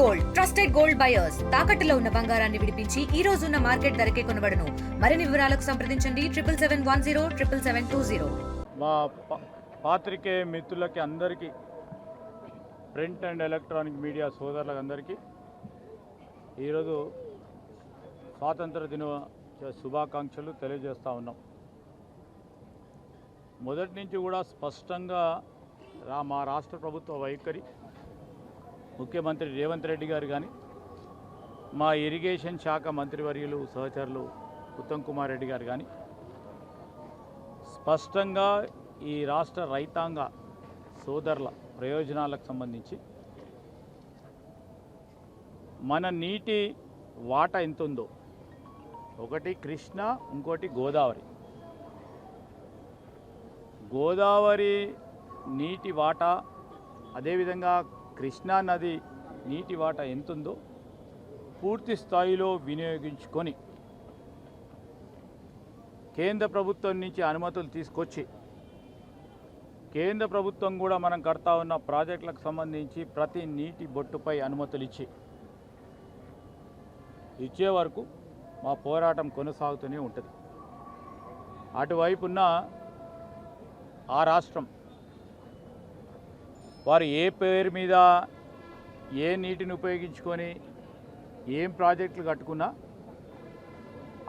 Gold trusted gold buyers తాకట్టులో ఉన్న బంగారాన్ని విడిపించి ఈ రోజు ఉన్న మార్కెట్ ధరకే కొనబడును. మరిన్ని వివరాలకు సంప్రదించండి 7771077720. మా పాత్రికేయ మిత్రులకి అందరికీ, ప్రింట్ అండ్ ఎలక్ట్రానిక్ మీడియా సోదరులకు అందరికీ ఈరోజు స్వాతంత్ర దిన శుభాకాంక్షలు తెలియజేస్తూ ఉన్నాం. మొదటి నుంచి కూడా స్పష్టంగా మా రాష్ట్ర ప్రభుత్వ వైఖరి, ముఖ్యమంత్రి రేవంత్ రెడ్డి గారు కానీ, మా ఇరిగేషన్ శాఖ మంత్రివర్యులు సహచరులు ఉత్తమ్ కుమార్ రెడ్డి గారు కానీ స్పష్టంగా ఈ రాష్ట్ర రైతాంగ సోదరుల ప్రయోజనాలకు సంబంధించి మన నీటి వాటా ఎంత ఉందో, ఒకటి కృష్ణ, ఇంకోటి గోదావరి. గోదావరి నీటి వాటా, అదేవిధంగా కృష్ణా నది నీటి వాటా ఎంతుందో పూర్తి స్థాయిలో వినియోగించుకొని కేంద్ర ప్రభుత్వం నుంచి అనుమతులు తీసుకొచ్చి, కేంద్ర ప్రభుత్వం కూడా మనం కడతా ఉన్న ప్రాజెక్టులకు సంబంధించి ప్రతి నీటి బొట్టుపై అనుమతులు ఇచ్చే వరకు మా పోరాటం కొనసాగుతూనే ఉంటుంది. అటువైపున్న ఆ రాష్ట్రం వారు ఏ పేరు మీద ఏ నీటిని ఉపయోగించుకొని ఏం ప్రాజెక్టులు కట్టుకున్నా,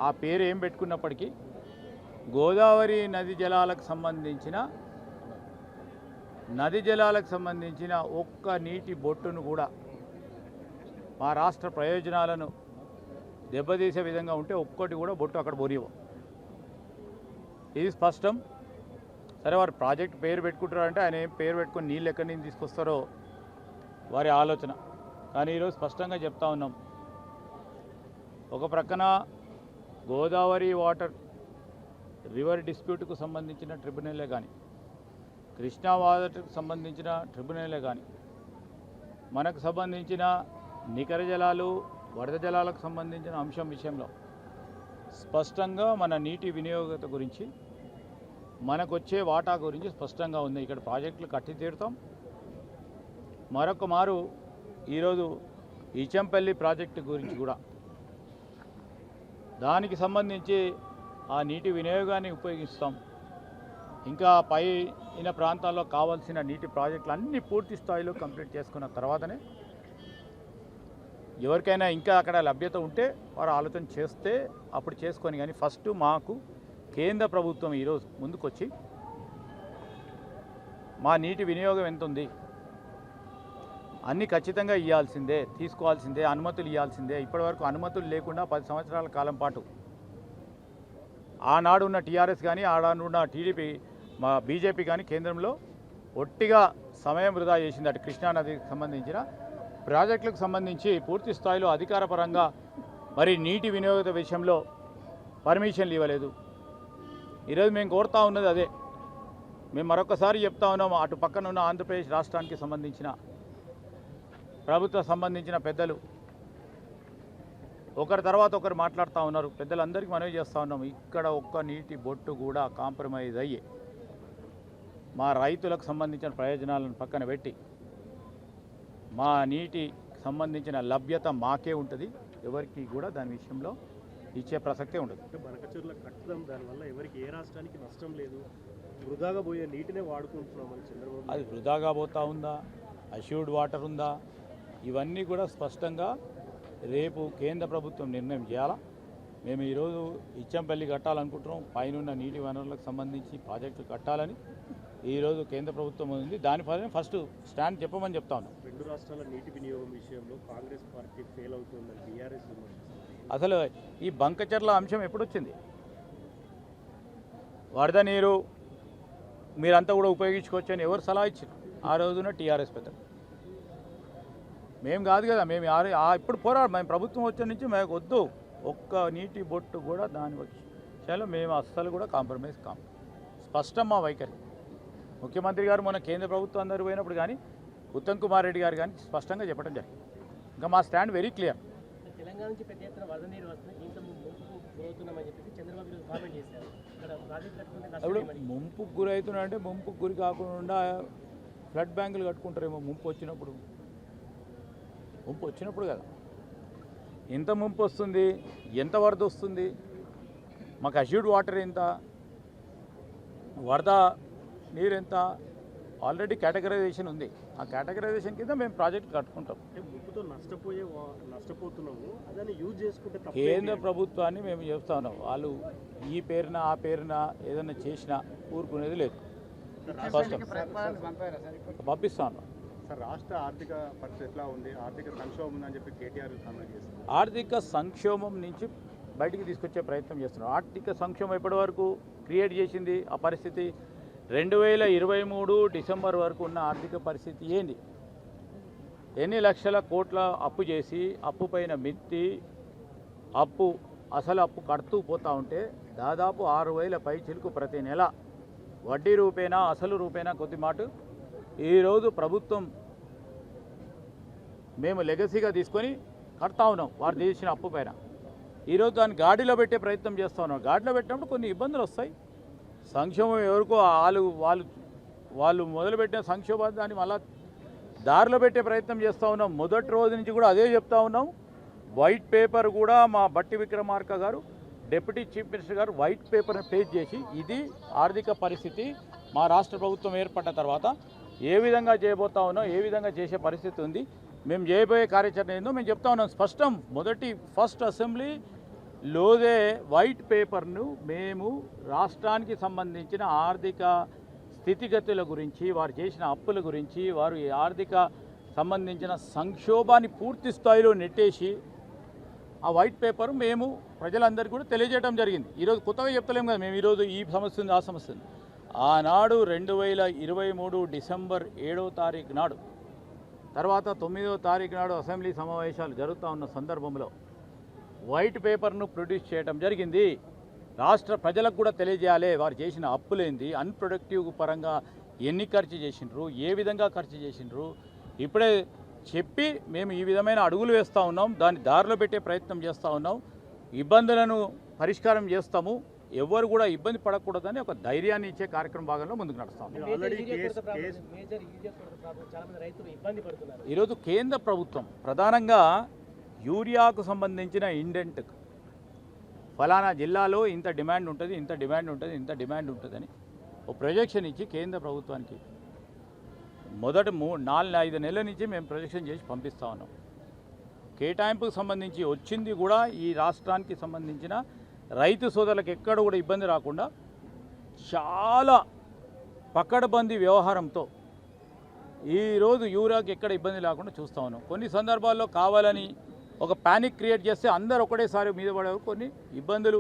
ఆ పేరు ఏం పెట్టుకున్నప్పటికీ గోదావరి నది జలాలకు సంబంధించిన ఒక్క నీటి బొట్టును కూడా మా రాష్ట్ర ప్రయోజనాలను దెబ్బతీసే విధంగా ఉంటే ఒక్కటి కూడా బొట్టు అక్కడ బొరియవు. ఇది స్పష్టం. సరే, వారు ప్రాజెక్ట్ పేరు పెట్టుకుంటారంటే ఆయన ఏం పేరు పెట్టుకొని నీళ్ళు ఎక్కడి నుంచి తీసుకొస్తారో వారి ఆలోచన. కానీ ఈరోజు స్పష్టంగా చెప్తా ఉన్నాం, ఒక ప్రక్కన గోదావరి వాటర్ రివర్ డిస్ప్యూట్కు సంబంధించిన ట్రిబ్యునలే కానీ, కృష్ణా వాటర్కు సంబంధించిన ట్రిబ్యునలే కానీ, మనకు సంబంధించిన నికర జలాలు, వరద జలాలకు సంబంధించిన అంశం విషయంలో స్పష్టంగా మన నీటి వినియోగత గురించి, మనకు వచ్చే వాటా గురించి స్పష్టంగా ఉంది. ఇక్కడ ప్రాజెక్టులు కట్టి తీరుతాం. మరొక మారు ఈరోజు ఈచంపల్లి ప్రాజెక్టు గురించి కూడా, దానికి సంబంధించి ఆ నీటి వినియోగాన్ని ఉపయోగిస్తాం. ఇంకా పైన ప్రాంతాల్లో కావాల్సిన నీటి ప్రాజెక్టులు అన్నీ పూర్తి స్థాయిలో కంప్లీట్ చేసుకున్న తర్వాతనే ఎవరికైనా ఇంకా అక్కడ లభ్యత ఉంటే వారు ఆలోచన చేస్తే అప్పుడు చేసుకొని, కానీ ఫస్ట్ మాకు కేంద్ర ప్రభుత్వం ఈరోజు ముందుకొచ్చి మా నీటి వినియోగం ఎంత ఉంది, అన్నీ ఖచ్చితంగా ఇవ్వాల్సిందే, తీసుకోవాల్సిందే, అనుమతులు ఇవ్వాల్సిందే. ఇప్పటివరకు అనుమతులు లేకుండా 10 సంవత్సరాల కాలం పాటు ఆనాడు ఉన్న టీఆర్ఎస్ కానీ, ఆనాడు ఉన్న టీడీపీ, మా బీజేపీ కానీ కేంద్రంలో ఒట్టిగా సమయం వృధా చేసింది. అటు కృష్ణానదికి సంబంధించిన ప్రాజెక్టులకు సంబంధించి పూర్తి స్థాయిలో అధికారపరంగా మరి నీటి వినియోగత విషయంలో పర్మిషన్లు ఇవ్వలేదు. ఈరోజు మేము కోరుతా ఉన్నది అదే. మేము మరొకసారి చెప్తా ఉన్నాము, అటు పక్కన ఉన్న ఆంధ్రప్రదేశ్ రాష్ట్రానికి సంబంధించిన ప్రభుత్వ సంబంధించిన పెద్దలు ఒకరి తర్వాత ఒకరు మాట్లాడుతూ ఉన్నారు. పెద్దలందరికీ మనవి చేస్తూ ఉన్నాము, ఇక్కడ ఒక్క నీటి బొట్టు కూడా కాంప్రమైజ్ అయ్యి మా రైతులకు సంబంధించిన ప్రయోజనాలను పక్కన పెట్టి మా నీటి సంబంధించిన లభ్యత మాకే ఉంటుంది, ఎవరికి కూడా దాని విషయంలో ఇచ్చే ప్రసక్తే ఉండదు. బనకచెరువుల కట్టడం దానివల్ల ఎవరికి ఏ రాష్ట్రానికి నష్టం లేదు, వృధాగా పోయే నీటినే వాడుకుంటున్నామని చంద్రబాబు. అది వృధాగా పోతా ఉందా, అష్యూర్డ్ వాటర్ ఉందా, ఇవన్నీ కూడా స్పష్టంగా రేపు కేంద్ర ప్రభుత్వం నిర్ణయం చేయాలా. మేము ఈరోజు ఇచ్చంపల్లి కట్టాలనుకుంటున్నాం, పైన నీటి వనరులకు సంబంధించి ప్రాజెక్టులు కట్టాలని ఈరోజు కేంద్ర ప్రభుత్వం ఉంది. దానిపైన ఫస్ట్ స్టాండ్ చెప్పమని చెప్తా ఉన్నాం. 2 రాష్ట్రాల నీటి వినియోగం విషయంలో కాంగ్రెస్ పార్టీ ఫెయిల్ అవుతుందని టీఆర్ఎస్ అసలు ఈ బంకచెర్ల అంశం ఎప్పుడు వచ్చింది? వరద నీరు మీరంతా కూడా ఉపయోగించుకోవచ్చని ఎవరు సలహా ఇచ్చారు? ఆ రోజున టీఆర్ఎస్ పెద్దలు. మేము కాదు కదా, మేము ఇప్పుడు పోరాడు. మేము ప్రభుత్వం వచ్చిన నుంచి మేము వద్దు, ఒక్క నీటి బొట్టు కూడా దాని విషయంలో మేము అస్సలు కూడా కాంప్రమైజ్ కాము. స్పష్టం మా వైఖరి. ముఖ్యమంత్రి గారు మన కేంద్ర ప్రభుత్వం అందరూ పోయినప్పుడు కానీ, ఉత్తమ్ కుమార్ రెడ్డి గారు కానీ స్పష్టంగా చెప్పడం జరిగింది. ఇంకా మా స్టాండ్ వెరీ క్లియర్. తెలంగాణ నుంచి పెద్ద ఎత్తున వరద నీరు వస్తుంది, దీంతో ముంపుకు గురవుతున్నామని చెప్పేసి చంద్రబాబు కామెంట్ చేశారు. ఇప్పుడు ముంపుకు గురవుతున్నా అంటే ముంపుకు గురి కాకుండా ఫ్లడ్ బ్యాంకులు కట్టుకుంటారేమో ముంపు వచ్చినప్పుడు. ముంపు వచ్చినప్పుడు కదా. ఎంత ముంపు వస్తుంది, ఎంత వరద వస్తుంది, మాకు అష్యూర్డ్ వాటర్ ఎంత, వరద నీరు ఎంత, ఆల్రెడీ కేటగరైజేషన్ ఉంది. ఆ కేటగరైజేషన్ కింద మేము ప్రాజెక్ట్ కట్టుకుంటాం. అంటే ముప్పుతో నష్టపోతున్నాము, అదని యూజ్ చేసుకుంటే తప్ప కేంద్ర ప్రభుత్వాన్ని మేము చెప్తా ఉన్నాం, వాళ్ళు ఈ పేరున ఆ పేరున ఏదైనా చేసినా ఊరుకునేది లేదు. స్పష్టం పంపిస్తా ఉన్నాం. సార్, రాష్ట్ర ఆర్థిక పరిస్థితి ఎట్లా ఉంది? ఆర్థిక సంక్షోభం ఉందని చెప్పి కేటీఆర్ కామెంట్ చేస్తున్నారు. ఆర్థిక సంక్షోభం నుంచి బయటికి తీసుకొచ్చే ప్రయత్నం చేస్తున్నాం. ఆర్థిక సంక్షోభం ఇప్పటి వరకు క్రియేట్ చేసింది ఆ పరిస్థితి 2023 డిసెంబర్ వరకు ఉన్న ఆర్థిక పరిస్థితి ఏంది? ఎన్ని లక్షల కోట్ల అప్పు చేసి అప్పు పైన మిత్తి అసలు అప్పు కడుతూ పోతూ ఉంటే దాదాపు 6,000 పై చిలుకు ప్రతి నెల వడ్డీ రూపేనా అసలు రూపేనా కొద్ది మాట ఈరోజు ప్రభుత్వం మేము లెగసీగా తీసుకొని కడతా ఉన్నాం వారు చేసిన అప్పు పైన. ఈరోజు దాన్ని గాడిలో పెట్టే ప్రయత్నం చేస్తూ ఉన్నాం. గాడిలో పెట్టినప్పుడు కొన్ని ఇబ్బందులు వస్తాయి. సంక్షోభం ఎవరికో వాళ్ళు మొదలుపెట్టిన సంక్షోభాన్ని దాన్ని మళ్ళా దారిలో పెట్టే ప్రయత్నం చేస్తూ ఉన్నాం. మొదటి రోజు నుంచి కూడా అదే చెప్తా ఉన్నాం. వైట్ పేపర్ కూడా మా బట్టి విక్రమార్క గారు డిప్యూటీ చీఫ్ మినిస్టర్ గారు వైట్ పేపర్ని పేజ్ చేసి ఇది ఆర్థిక పరిస్థితి మా రాష్ట్ర ప్రభుత్వం ఏర్పడిన తర్వాత ఏ విధంగా చేయబోతా ఉన్నాం, ఏ విధంగా చేసే పరిస్థితి ఉంది, మేము చేయబోయే కార్యాచరణ ఏందో మేము చెప్తా ఉన్నాం. స్పష్టం ఫస్ట్ అసెంబ్లీలోదే వైట్ పేపర్ను మేము రాష్ట్రానికి సంబంధించిన ఆర్థిక స్థితిగతుల గురించి, వారు చేసిన అప్పుల గురించి, వారు ఈ ఆర్థిక సంబంధించిన సంక్షోభాన్ని పూర్తి స్థాయిలో నెట్టేసి ఆ వైట్ పేపర్ మేము ప్రజలందరికీ కూడా తెలియజేయడం జరిగింది. ఈరోజు కొత్తగా చెప్తలేము కదా మేము, ఈరోజు ఈ సమస్య ఉంది ఆ సమస్య ఉంది. ఆనాడు 2023 డిసెంబర్ 7వ తారీఖు నాడు, తర్వాత 9వ తారీఖు నాడు అసెంబ్లీ సమావేశాలు జరుగుతూ ఉన్న సందర్భంలో వైట్ పేపర్ను ప్రొడ్యూస్ చేయడం జరిగింది. రాష్ట్ర ప్రజలకు కూడా తెలియజేయాలి వారు చేసిన అప్పులేంది, అన్ప్రొడక్టివ్ పరంగా ఎన్ని ఖర్చు చేసిండ్రు, ఏ విధంగా ఖర్చు చేసిండ్రు ఇప్పుడే చెప్పి మేము ఈ విధమైన అడుగులు వేస్తూ ఉన్నాం. దాన్ని దారిలో పెట్టే ప్రయత్నం చేస్తూ ఉన్నాం. ఇబ్బందులను పరిష్కారం చేస్తాము, ఎవరు కూడా ఇబ్బంది పడకూడదని ఒక ధైర్యాన్ని ఇచ్చే కార్యక్రమం భాగంలో ముందుకు నడుస్తాం. ఈరోజు కేంద్ర ప్రభుత్వం ప్రధానంగా యూరియాకు సంబంధించిన ఇండెంట్ ఫలానా జిల్లాలో ఇంత డిమాండ్ ఉంటుంది, ఇంత డిమాండ్ ఉంటుంది, ఇంత డిమాండ్ ఉంటుందని ఒక ప్రొజెక్షన్ ఇచ్చి కేంద్ర ప్రభుత్వానికి మొదటి 4-5 నెలల నుంచి మేము ప్రొజెక్షన్ చేసి పంపిస్తూ ఉన్నాం. కేటాయింపుకు సంబంధించి వచ్చింది కూడా ఈ రాష్ట్రానికి సంబంధించిన రైతు సోదరులకు ఎక్కడ కూడా ఇబ్బంది రాకుండా చాలా పకడ్బందీ వ్యవహారంతో ఈరోజు యూరియాకి ఎక్కడ ఇబ్బంది లేకుండా చూస్తూ ఉన్నాం. కొన్ని సందర్భాల్లో కావాలని ఒక ప్యానిక్ క్రియేట్ చేస్తే అందరూ ఒకటేసారి మీద పడే కొన్ని ఇబ్బందులు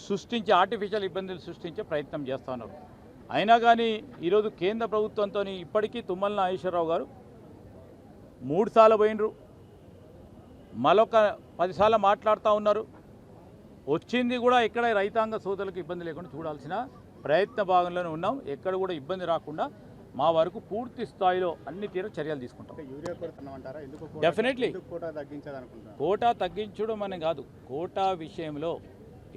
సృష్టించి ఆర్టిఫిషియల్ ఇబ్బందులు సృష్టించే ప్రయత్నం చేస్తూ ఉన్నారు. అయినా కానీ ఈరోజు కేంద్ర ప్రభుత్వంతో ఇప్పటికీ తుమ్మల నాగేశ్వరరావు గారు 3 సార్లు పోయినరు, మరొక 10 సార్లు మాట్లాడుతూ ఉన్నారు. వచ్చింది కూడా ఎక్కడ రైతాంగ సోదరులకు ఇబ్బంది లేకుండా చూడాల్సిన ప్రయత్న భాగంలోనే ఉన్నాం. ఎక్కడ కూడా ఇబ్బంది రాకుండా మా వరకు పూర్తి స్థాయిలో అన్ని తీర చర్యలు తీసుకుంటాం. యూరియా కొరతమంటారా? డెఫినెట్లీ కోటా తగ్గించాలనుకుంటున్నారు. కోటా తగ్గించడం అనే కాదు, కోటా విషయంలో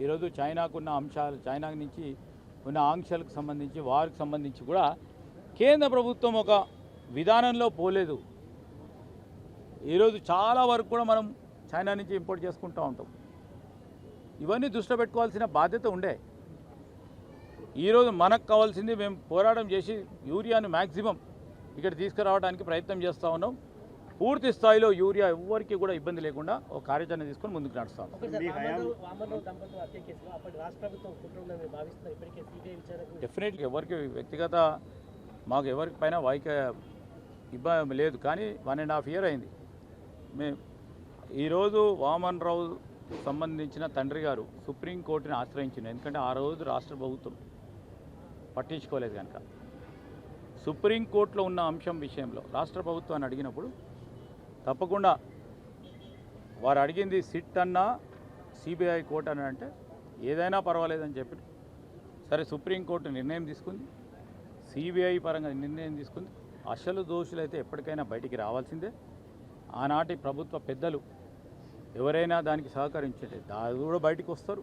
ఈరోజు చైనాకున్న అంశాలు, చైనా నుంచి ఉన్న ఆంక్షలకు సంబంధించి వారికి సంబంధించి కూడా కేంద్ర ప్రభుత్వం ఒక విధానంలో పోలేదు. ఈరోజు చాలా వరకు కూడా మనం చైనా నుంచి ఇంపోర్ట్ చేసుకుంటూ ఉంటాం. ఇవన్నీ దృష్టిలో పెట్టుకోవాల్సిన బాధ్యత ఉండే. ఈరోజు మనకు కావాల్సింది మేము పోరాటం చేసి యూరియాను మ్యాక్సిమం ఇక్కడ తీసుకురావడానికి ప్రయత్నం చేస్తూ ఉన్నాం. పూర్తి స్థాయిలో యూరియా ఎవరికి కూడా ఇబ్బంది లేకుండా ఒక కార్యాచరణ తీసుకొని ముందుకు నడుస్తాం. డెఫినెట్లీ ఎవరికి వ్యక్తిగత మాకు ఎవరికి పైన ఇబ్బంది లేదు, కానీ 1.5 year అయింది. మేము ఈరోజు వామన్ రావు సంబంధించిన తండ్రి గారు సుప్రీంకోర్టుని ఆశ్రయించింది. ఎందుకంటే ఆ రోజు రాష్ట్ర ప్రభుత్వం పట్టించుకోలేదు కనుక సుప్రీంకోర్టులో ఉన్న అంశం విషయంలో రాష్ట్ర ప్రభుత్వాన్ని అడిగినప్పుడు తప్పకుండా వారు అడిగింది సిట్ అన్నా సిబిఐ కోర్టు అని అంటే ఏదైనా పర్వాలేదని చెప్పి సరే సుప్రీంకోర్టు నిర్ణయం తీసుకుంది, సిబిఐ పరంగా నిర్ణయం తీసుకుంది. అసలు దోషులైతే ఎప్పటికైనా బయటికి రావాల్సిందే. ఆనాటి ప్రభుత్వ పెద్దలు ఎవరైనా దానికి సహకరించే దాని కూడా బయటికి వస్తారు,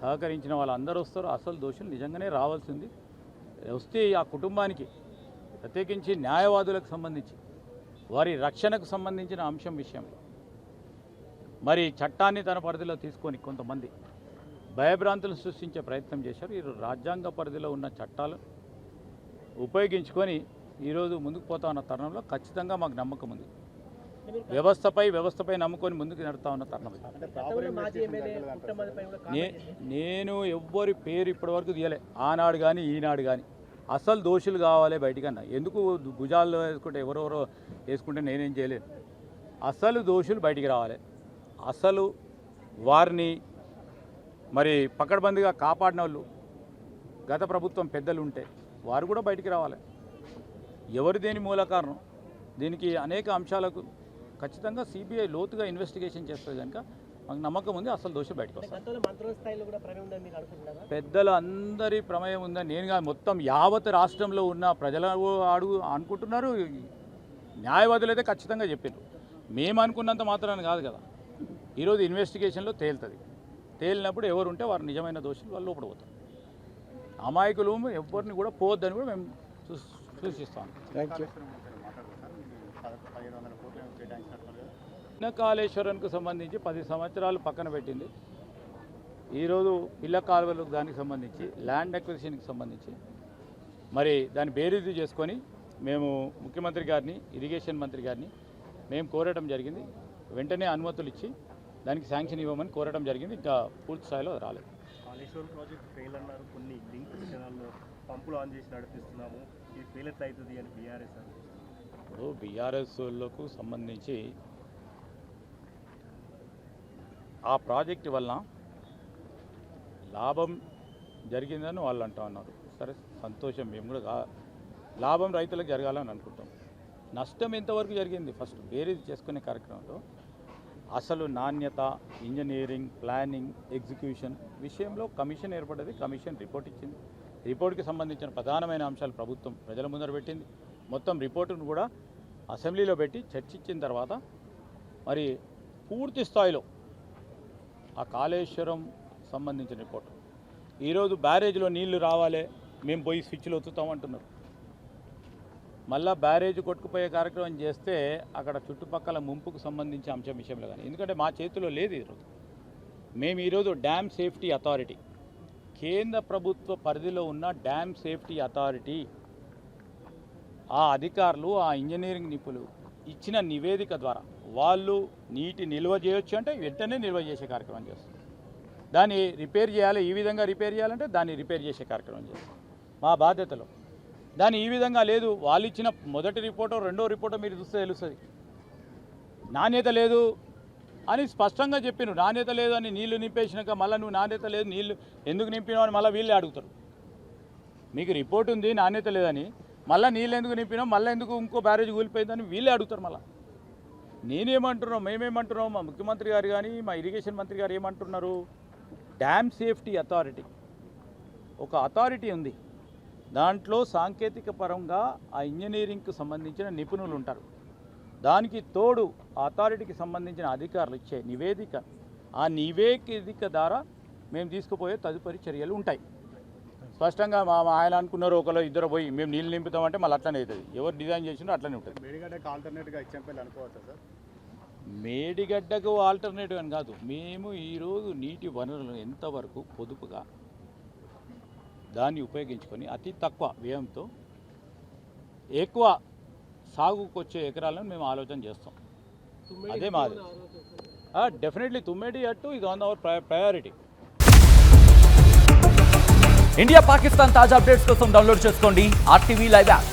సహకరించిన వాళ్ళందరూ వస్తారు. అసలు దోషులు నిజంగానే రావాల్సింది. వస్తే ఆ కుటుంబానికి ప్రత్యేకించి న్యాయవాదులకు సంబంధించి వారి రక్షణకు సంబంధించిన అంశం విషయంలో మరి చట్టాన్ని తన పరిధిలో తీసుకొని కొంతమంది భయభ్రాంతులు సృష్టించే ప్రయత్నం చేశారు. ఈ రాజ్యాంగ పరిధిలో ఉన్న చట్టాలు ఉపయోగించుకొని ఈరోజు ముందుకు పోతా ఉన్న తరుణంలో ఖచ్చితంగా మాకు నమ్మకం ఉంది. వ్యవస్థపై నమ్ముకొని ముందుకు నడుతా ఉన్న తరుణం. నేను ఎవ్వరి పేరు ఇప్పటివరకు తీయలే, ఆనాడు కానీ ఈనాడు కానీ. అసలు దోషులు కావాలి బయటికన్నా. ఎందుకు భుజాల్లో వేసుకుంటే ఎవరెవరో వేసుకుంటే నేనేం చేయలేను. అసలు దోషులు బయటికి రావాలి. అసలు వారిని మరి పకడ్బందీగా కాపాడిన వాళ్ళు గత ప్రభుత్వం పెద్దలు ఉంటే వారు కూడా బయటికి రావాలి. ఎవరు దేని మూల కారణం, దీనికి అనేక అంశాలకు ఖచ్చితంగా సిబిఐ లోతుగా ఇన్వెస్టిగేషన్ చేస్తుంది కనుక మాకు నమ్మకం ఉంది అసలు దోషులు బయటకు వస్తారు. పెద్దల అందరి ప్రమేయం ఉందని నేను కాదు, మొత్తం యావత్ రాష్ట్రంలో ఉన్న ప్రజలు అనుకుంటున్నారు. న్యాయవాదులు అయితే ఖచ్చితంగా చెప్పారు. మేము అనుకున్నంత మాత్రాన్ని కాదు కదా, ఈరోజు ఇన్వెస్టిగేషన్లో తేలుతుంది. తేలినప్పుడు ఎవరు ఉంటే వారు నిజమైన దోషులు వాళ్ళు లోపల పోతారు. అమాయకులు ఎవరిని కూడా పోవద్దని కూడా మేము సూచిస్తాం. కాళేశ్వరంకు సంబంధించి 10 సంవత్సరాలు పక్కన పెట్టింది. ఈరోజు పిల్ల కాలువలకు దానికి సంబంధించి ల్యాండ్ అక్విజిషన్కి సంబంధించి మరి దాన్ని బేరీజు చేసుకొని మేము ముఖ్యమంత్రి గారిని, ఇరిగేషన్ మంత్రి గారిని మేము కోరటం జరిగింది. వెంటనే అనుమతులు ఇచ్చి దానికి శాంక్షన్ ఇవ్వమని కోరటం జరిగింది. ఇంకా పూర్తి స్థాయిలో రాలేదు. కాళేశ్వరం ప్రాజెక్ట్ ఫెయిల్ అన్నారు. కొన్ని లింక్ ఛానల్లో పంపులు ఆన్ చేసి నడిపిస్తున్నాము, ఇది ఫెయిల్ ఎట్లా అవుతుంది అని బీఆర్ఎస్ అన్నారు. ఇప్పుడు బీఆర్ఎస్లకు సంబంధించి ఆ ప్రాజెక్టు వలన లాభం జరిగిందని వాళ్ళు అంటూ ఉన్నారు. సరే, సంతోషం. మేము కూడా లాభం రైతులకు జరగాలని అనుకుంటాం. నష్టం ఎంతవరకు జరిగింది ఫస్ట్ బేరీజ్ చేసుకునే కార్యక్రమంలో అసలు నాణ్యత, ఇంజనీరింగ్, ప్లానింగ్, ఎగ్జిక్యూషన్ విషయంలో కమిషన్ ఏర్పడ్డది. కమిషన్ రిపోర్ట్ ఇచ్చింది. రిపోర్ట్కి సంబంధించిన ప్రధానమైన అంశాలు ప్రభుత్వం ప్రజల ముందర పెట్టింది. మొత్తం రిపోర్టును కూడా అసెంబ్లీలో పెట్టి చర్చించిన తర్వాత మరి పూర్తి స్థాయిలో ఆ కాళేశ్వరం సంబంధించిన రిపోర్టు. ఈరోజు బ్యారేజ్లో నీళ్లు రావాలి, మేము పోయి స్విచ్లు ఒత్తుతామంటున్నారు. మళ్ళా బ్యారేజ్ కొట్టుకుపోయే కార్యక్రమం చేస్తే అక్కడ చుట్టుపక్కల ముంపుకు సంబంధించిన అంశం విషయంలో కానీ, ఎందుకంటే మా చేతిలో లేదు ఈరోజు. మేము ఈరోజు డ్యామ్ సేఫ్టీ అథారిటీ, కేంద్ర ప్రభుత్వ పరిధిలో ఉన్న డ్యామ్ సేఫ్టీ అథారిటీ ఆ అధికారులు, ఆ ఇంజనీరింగ్ నిపుణులు ఇచ్చిన నివేదిక ద్వారా వాళ్ళు నీటి నిల్వ చేయొచ్చు అంటే వెంటనే నిల్వ చేసే కార్యక్రమం చేస్తారు. దాన్ని రిపేర్ చేయాలి, ఈ విధంగా రిపేర్ చేయాలంటే దాన్ని రిపేర్ చేసే కార్యక్రమం చేస్తారు మా బాధ్యతలో. దాన్ని ఈ విధంగా లేదు, వాళ్ళు ఇచ్చిన మొదటి రిపోర్టో రెండో రిపోర్టో మీరు చూస్తే తెలుస్తుంది. నాణ్యత లేదు అని స్పష్టంగా చెప్పిను. నాణ్యత లేదు అని నీళ్లు నింపేసినాక మళ్ళీ నువ్వు నాణ్యత లేదు నీళ్లు ఎందుకు నింపినావు అని మళ్ళీ వీళ్ళే అడుగుతారు. మీకు రిపోర్ట్ ఉంది నాణ్యత లేదని, మళ్ళీ నీళ్ళు ఎందుకు నింపినావు, మళ్ళీ ఎందుకు ఇంకో బ్యారేజ్ కూలిపోయిందని వీళ్ళే అడుగుతారు. మళ్ళీ నేనేమంటున్నాం, మేమేమంటున్నాం, మా ముఖ్యమంత్రి గారు కానీ మా ఇరిగేషన్ మంత్రి గారు ఏమంటున్నారు, డ్యామ్ సేఫ్టీ అథారిటీ ఒక అథారిటీ ఉంది. దాంట్లో సాంకేతిక పరంగా ఆ ఇంజనీరింగ్కి సంబంధించిన నిపుణులు ఉంటారు. దానికి తోడు ఆ అథారిటీకి సంబంధించిన అధికారులు ఇచ్చే నివేదిక, ఆ నివేదిక ద్వారా మేము తీసుకుపోయే తదుపరి చర్యలు ఉంటాయి. స్పష్టంగా ఆయన అనుకున్నారు ఒకరు ఇద్దరు పోయి మేము నీళ్ళు నింపుతామంటే మళ్ళీ అట్లనే అవుతుంది. ఎవరు డిజైన్ చేసినా అట్లనే ఉంటుంది. మేడిగడ్డకు ఆల్టర్నేట్గా ఎగ్జాంపుల్ అనుకోవచ్చా సార్? మేడిగడ్డకు ఆల్టర్నేటివ్ అని కాదు, మేము ఈరోజు నీటి వనరులను ఎంతవరకు పొదుపుగా దాన్ని ఉపయోగించుకొని అతి తక్కువ వ్యయంతో ఎక్కువ సాగుకు వచ్చే ఎకరాలను మేము ఆలోచన చేస్తాం. అదే మాది. డెఫినెట్లీ తుమ్మెడి అట్టు ఇది on our priority. India Pakistan తాజా అప్డేట్స్ కోసం డౌన్లోడ్ చేసుకోండి RTV లైవ్ యాప్.